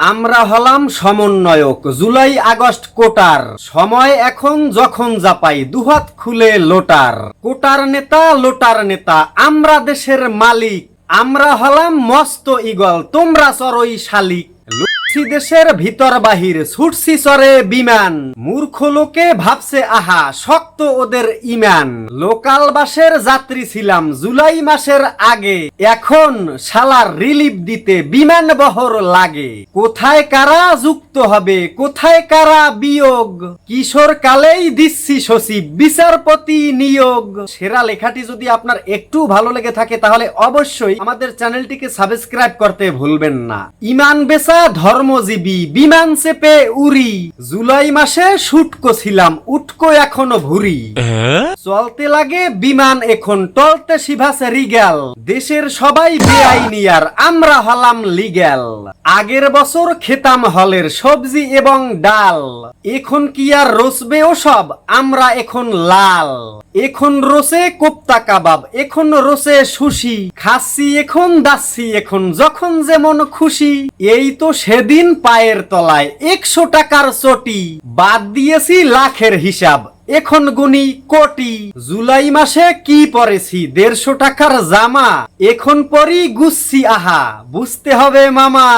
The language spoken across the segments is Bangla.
আমরা হলাম সমন্বয়ক জুলাই আগস্ট কোটার সময় এখন যখন জাপাই দুহাত খুলে লোটার কোটার নেতা লোটার নেতা আমরা দেশের মালিক আমরা হলাম মস্ত ইগল তোমরা চরই শালিক দেশের ভিতর বাহির ছুটছি চরে বিমান মূর্খ লোকে ভাবছে আহা শক্ত ওদের ইমান লোকাল বাসের যাত্রী ছিলাম জুলাই মাসের আগে এখন শালার রিলিফ দিতে বিমান বহর লাগে কোথায় কারা যুক্ত হবে কোথায় কারা বিয়োগ কিশোর কালেই দিচ্ছি সচিব বিচারপতি নিয়োগ সেরা লেখাটি যদি আপনার একটু ভালো লেগে থাকে তাহলে অবশ্যই আমাদের চ্যানেলটিকে সাবস্ক্রাইব করতে ভুলবেন না। ইমান বেচা ধর্মজীবী বিমান চেপে উড়ি জুলাই মাসে শুটকো ছিলাম উটকো এখনো ভুরি চলতে লাগে বিমান এখন টলতে শিভাসে রিগ্যাল দেশের সবাই বেআইনি আর আমরা হলাম লিগ্যাল আগের বছর খেতাম হলের সবজি এবং ডাল এখন কি আর রসবে ওসব আমরা এখন লাল এখন রোসে কোপ্তা কাবাব এখন রোসে সুশি খাচ্ছি এখন দাচ্ছি এখন যখন যেমন খুশি এই তো সেদিন পায়ের তলায় 100 টাকার চটি বাদ দিয়েছি লাখের হিসাব এখন গুনি কোটি জুলাই মাসে কি পরেছি 150 টাকার জামা এখন পরি গুচ্ছি আহা বুঝতে হবে মামা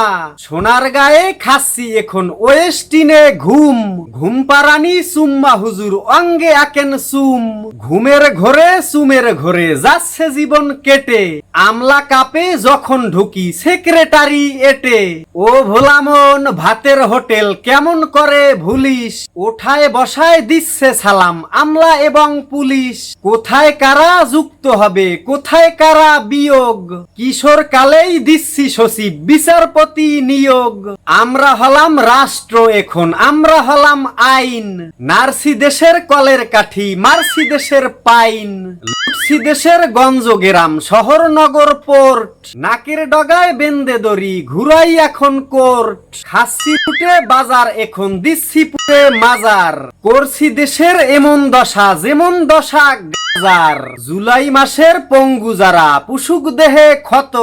সোনার গায়ে খাচ্ছি এখন ওয়েস্টিনে ঘুম ঘুম পারানি সুম্মা হুজুর অঙ্গে আকেন সুম ঘুমের ঘরে সুমের ঘরে যাচ্ছে জীবন কেটে আমলা কাপে যখন ঢুকি সেক্রেটারি এটে ও ভোলামন ভাতের হোটেল কেমন করে ভুলিস ওঠায় বসায় দিচ্ছে সালাম আমলা এবং পুলিশ কোথায় কারা যুক্ত হবে কোথায় কারা বিয়োগ কিশোর কালেই দিচ্ছি সচিব বিচারপতি নিয়োগ আমরা হলাম রাষ্ট্র এখন আমরা হলাম আইন নার্সি দেশের কলের কাঠি মার্সি দেশের পাইন লুটছি দেশের গঞ্জ গেরাম শহর নগর পোর্ট নাকের ডগায় বেন্দে দড়ি ঘুরাই এখন কোর্ট খাচ্ছি ফুটে বাজার এখন দিচ্ছি পুটে মাজার করছি দেশের এমন দশা যেমন দশা জুলাই মাসের পঙ্গু যারা পুশুক দেহে ক্ষত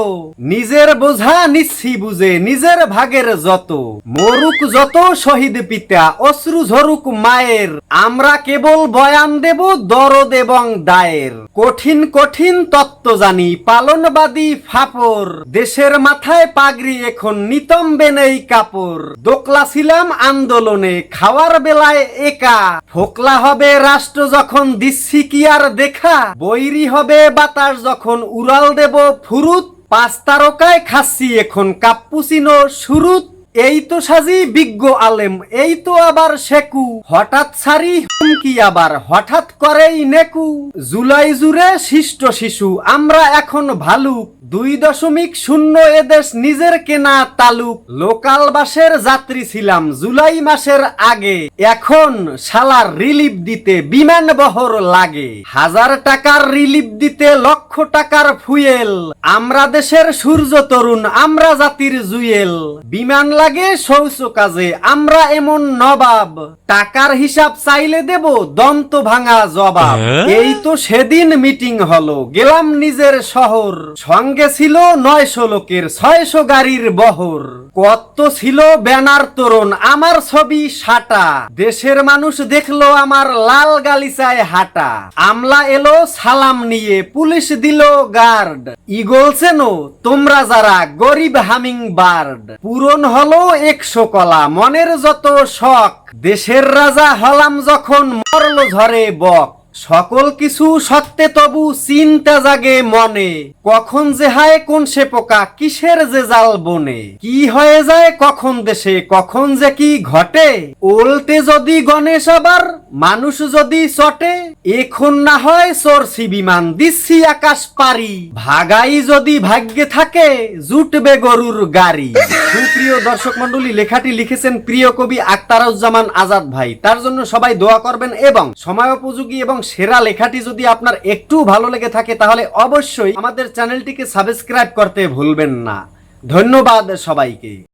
নিজের বোঝা নিচ্ছি বুঝে নিজের ভাগের যত মরুক যত শহীদ পিতা অশ্রু ঝরুক মায়ের আমরা কেবল বয়ান দেব দরদ এবং দায়ের কঠিন কঠিন তত্ত্ব জানি পালনবাদী ফাপর দেশের মাথায় পাগড়ি এখন নিতম্বে নেই কাপড় দোকলা ছিলাম আন্দোলনে খাওয়ার বেলায় একা ফোকলা হবে রাষ্ট্র যখন দিচ্ছি কি আর দেখা বৈরি হবে বাতাস যখন উড়াল দেব ফুরুত 5 তারকায় খাচ্ছি এখন কাপ্পুচিনো শুরুত এই তো সাজি বিজ্ঞ আলেম এই তো আবার শেকু হঠাৎ ছাড়ি হুমকি আবার হঠাৎ করেই নেকু জুলাই জুড়ে শিষ্ট শিশু আমরা এখন ভালুক 2.0 এদেশ নিজের কেনা তালুক লোকাল বাসের যাত্রী ছিলাম জুলাই মাসের আগে এখন শালার রিলিফ দিতে বিমান বহর লাগে 1000 টাকার রিলিফ দিতে লক্ষ টাকার ফুয়েল আমরা দেশের সূর্য তরুণ আমরা জাতির জুয়েল বিমান লাগে শৌচ কাজে আমরা এমন নবাব টাকার হিসাব চাইলে দেব দন্ত ভাঙা জবাব এই তো সেদিন মিটিং হলো গেলাম নিজের শহর সঙ্গে ছিল 900 লোকের 600 গাড়ির বহর কত ছিল ব্যানার তোরণ আমার ছবি সাটা দেশের মানুষ দেখলো আমার লাল গালিচায় হাঁটা আমলা এলো সালাম নিয়ে পুলিশ দিল গার্ড ইগল চেনো তোমরা যারা গরিব হামিং বার্ড পূরণ হলো 100 কলা মনের যত শখ দেশের রাজা হলাম যখন মরলো ঝরে বক সকল কিছু সত্ত্বে তবু চিন্তা জাগে মনে কখন যে হায় কোন সে পোকা কিসের যে জাল বনে কি হয়ে যায় কখন দেশে কখন যে কি ঘটে উল্টে যদি গণেশ আবার মানুষ যদি চটে এখন না হয় চড়ছি বিমান দিচ্ছি আকাশ পারি ভাগাই যদি ভাগ্যে থাকে জুটবে গরুর গাড়ি সুপ্রিয় দর্শক মন্ডলী লেখাটি লিখেছেন প্রিয় কবি আখতারুজ্জামান আজাদ ভাই তার জন্য সবাই দোয়া করবেন এবং সময়োপযোগী এবং সেরা লেখাটি যদি আপনার একটু ভালো লেগে থাকে তাহলে অবশ্যই আমাদের চ্যানেলটিকে সাবস্ক্রাইব করতে ভুলবেন না। ধন্যবাদ সবাইকে।